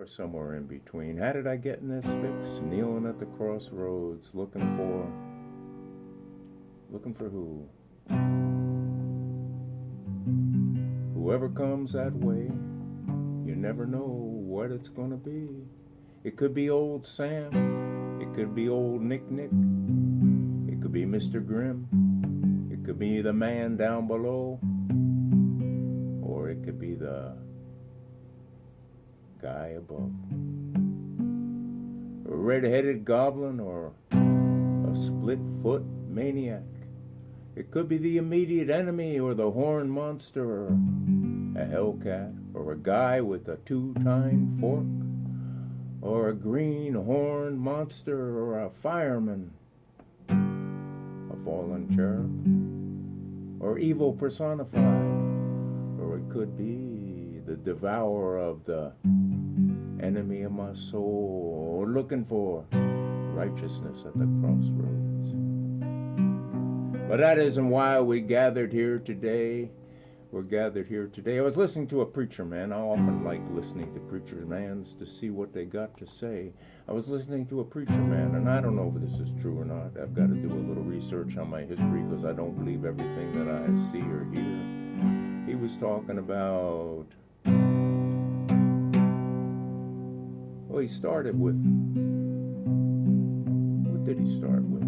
or somewhere in between. How did I get in this fix? Kneeling at the crossroads, looking for who? Whoever comes that way, you never know what it's gonna be. It could be old Sam, it could be old Nick, it could be Mr. Grimm, it could be the man down below, or it could be the guy above. A red-headed goblin or a split-foot maniac. It could be the immediate enemy or the horned monster or a hellcat or a guy with a two-tined fork or a green horned monster or a fireman, a fallen cherub or evil personified, or it could be the devourer of the enemy of my soul, or looking for righteousness at the crossroads. But that isn't why we gathered here today. We're gathered here today. I was listening to a preacher man. I often like listening to preacher mans to see what they got to say. I was listening to a preacher man, and I don't know if this is true or not. I've got to do a little research on my history because I don't believe everything that I see or hear. He was talking about, well, he started with, what did he start with?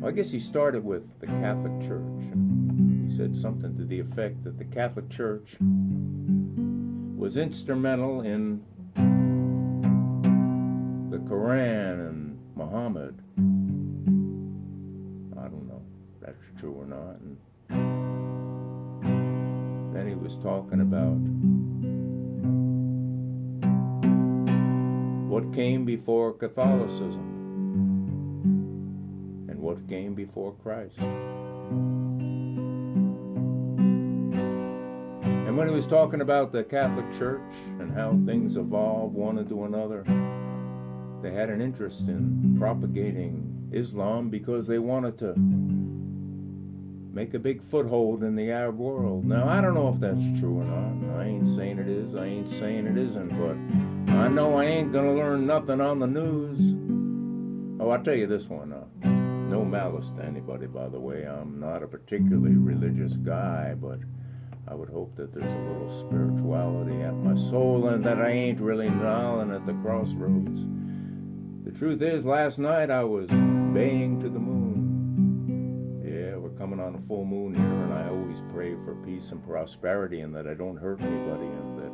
Well, I guess he started with the Catholic Church. He said something to the effect that the Catholic Church was instrumental in the Quran and Muhammad. I don't know if that's true or not. And then he was talking about what came before Catholicism. What came before Christ. And when he was talking about the Catholic Church and how things evolve one into another, they had an interest in propagating Islam because they wanted to make a big foothold in the Arab world. Now, I don't know if that's true or not. I ain't saying it is, I ain't saying it isn't, but I know I ain't gonna learn nothing on the news. Oh, I'll tell you this one. No malice to anybody, by the way. I'm not a particularly religious guy, but I would hope that there's a little spirituality at my soul and that I ain't really gnawing at the crossroads. The truth is, last night I was baying to the moon. Yeah, we're coming on a full moon here, and I always pray for peace and prosperity and that I don't hurt anybody and that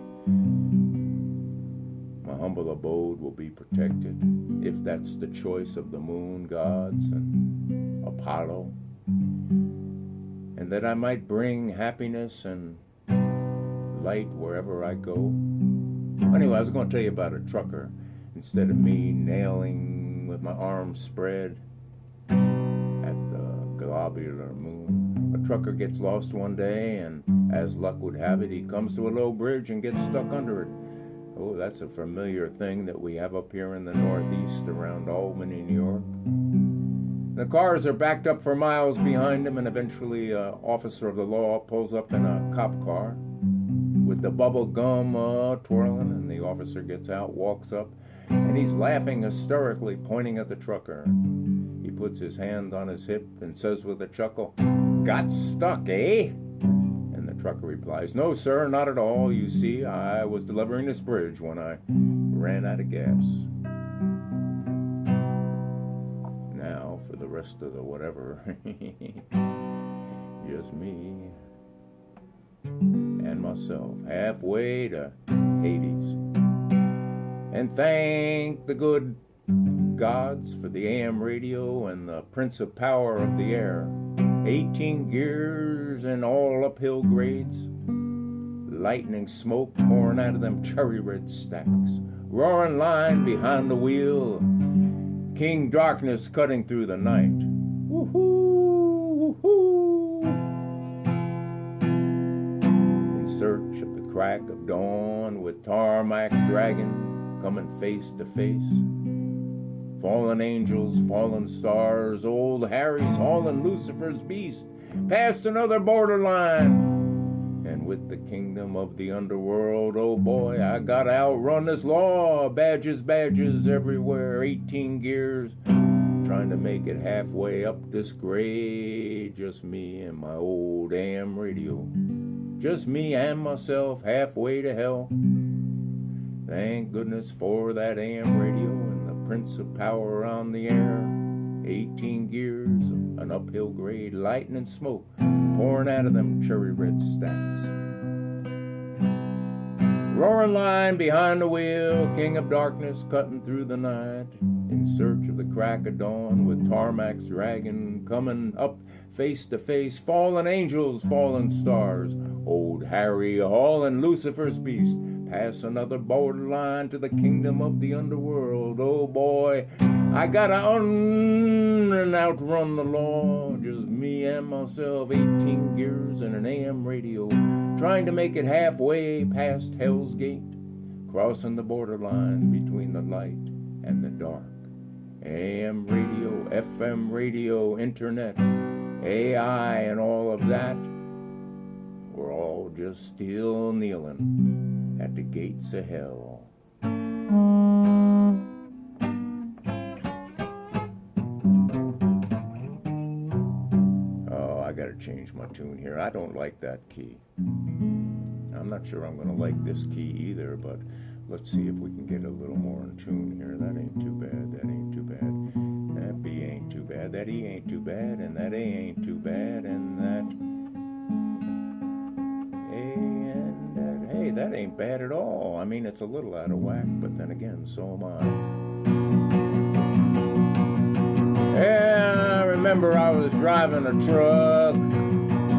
my humble abode will be protected, if that's the choice of the moon gods and Apollo, and that I might bring happiness and light wherever I go. Anyway, I was going to tell you about a trucker. Instead of me nailing with my arms spread at the globular moon, a trucker gets lost one day, and as luck would have it, he comes to a low bridge and gets stuck under it. Oh, that's a familiar thing that we have up here in the Northeast around Albany, New York. The cars are backed up for miles behind him, and eventually an officer of the law pulls up in a cop car with the bubble gum twirling, and the officer gets out, walks up, and he's laughing hysterically, pointing at the trucker. He puts his hand on his hip and says with a chuckle, "Got stuck, eh?" The trucker replies, "No, sir, not at all. You see, I was delivering this bridge when I ran out of gas." Now, for the rest of the whatever, just me and myself, halfway to Hades. And thank the good gods for the AM radio and the Prince of Power of the air. 18 gears and all uphill grades, lightning smoke pouring out of them cherry red stacks, roaring line behind the wheel, King Darkness cutting through the night. Woohoo, woohoo. In search of the crack of dawn, with Tarmac Dragon coming face to face. Fallen angels, fallen stars, old Harry's hauling Lucifer's beast past another borderline. And with with the kingdom of the underworld. Oh boy, I gotta outrun this law. Badges, badges everywhere, 18 gears. Trying to make it halfway up this grade. Just me and my old AM radio. Just me and myself halfway to hell. Thank goodness for that AM radio and the Prince of Power on the air. 18 gears, an uphill grade, lightning smoke pouring out of them cherry red stacks. Roaring line behind the wheel, king of darkness cutting through the night, in search of the crack of dawn with tarmacs dragging, coming up face to face, fallen angels, fallen stars, old Harry hauling Lucifer's beast, pass another borderline to the kingdom of the underworld. Oh boy, I gotta and outrun the law. Just me and myself, 18 gears and an AM radio, trying to make it halfway past Hellsgate, crossing the borderline between the light and the dark. AM radio, FM radio, internet, AI and all of that, we're all just still kneeling at the gates of hell. Oh, I gotta change my tune here. I don't like that key. I'm not sure I'm gonna like this key either, but let's see if we can get a little more in tune here. That ain't too bad, that ain't too bad. That B ain't too bad, that E ain't too bad, and that A ain't too bad, and that A and that, hey, that ain't bad at all. I mean, it's a little out of whack, but then again, so am I. Yeah, I remember I was driving a truck.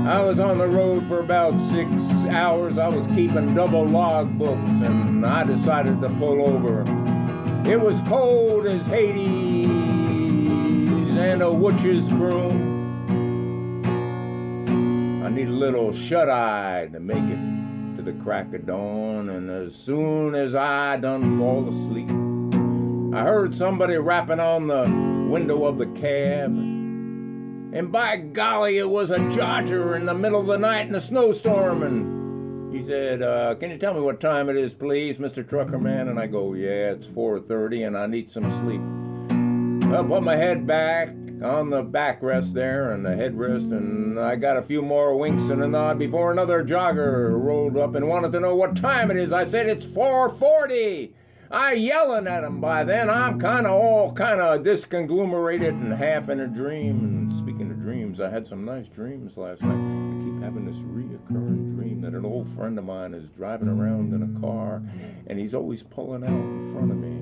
I was on the road for about 6 hours. I was keeping double log books, and I decided to pull over. It was cold as Hades and a witch's broom. I need a little shut-eye to make it to the crack of dawn, and as soon as I done fall asleep, I heard somebody rapping on the window of the cab. And by golly, it was a Dodger in the middle of the night in a snowstorm. And he said, can you tell me what time it is, please, Mr. Trucker Man? And I go, yeah, it's 4:30 and I need some sleep. I put my head back on the backrest there and the headrest, and I got a few more winks and a nod before another jogger rolled up and wanted to know what time it is. I said, it's 4:40. I yelling at him by then. I'm kind of disconglomerated and half in a dream. And speaking of dreams, I had some nice dreams last night. I keep having this reoccurring dream that an old friend of mine is driving around in a car, and he's always pulling out in front of me.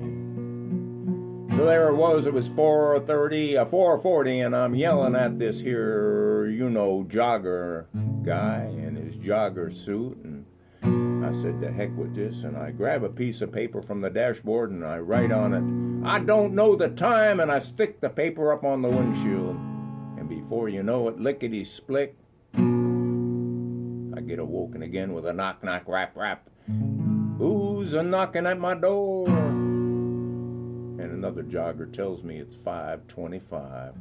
So there it was 4:40, and I'm yelling at this here, jogger guy in his jogger suit, and I said, to heck with this, and I grab a piece of paper from the dashboard and I write on it, I don't know the time, and I stick the paper up on the windshield. And before you know it, lickety-split, I get awoken again with a knock, knock, rap, rap. Who's a-knocking at my door? And another jogger tells me it's 5:25.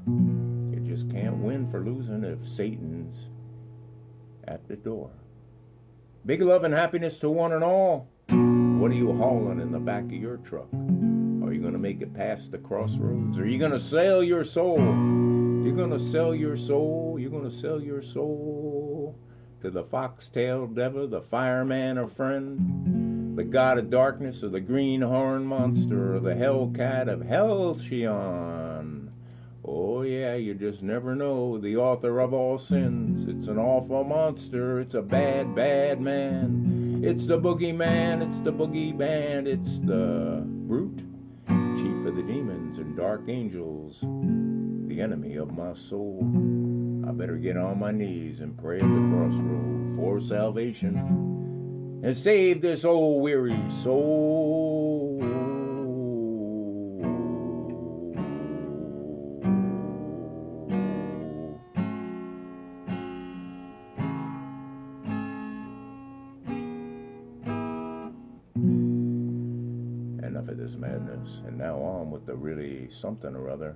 You just can't win for losing if Satan's at the door. Big love and happiness to one and all. What are you hauling in the back of your truck? Are you going to make it past the crossroads? Are you going to sell your soul? You're going to sell your soul? You're going to sell your soul to the fox-tailed devil, the fireman or friend, the god of darkness, or the greenhorn monster, or the hellcat of Hellsgate? Oh yeah, you just never know. The author of all sins, it's an awful monster, it's a bad, bad man. It's the boogeyman, it's the boogie band, it's the brute, chief of the demons and dark angels, the enemy of my soul. I better get on my knees and pray at the crossroad for salvation and save this old weary soul. Enough of this madness, and now on with the really something or other.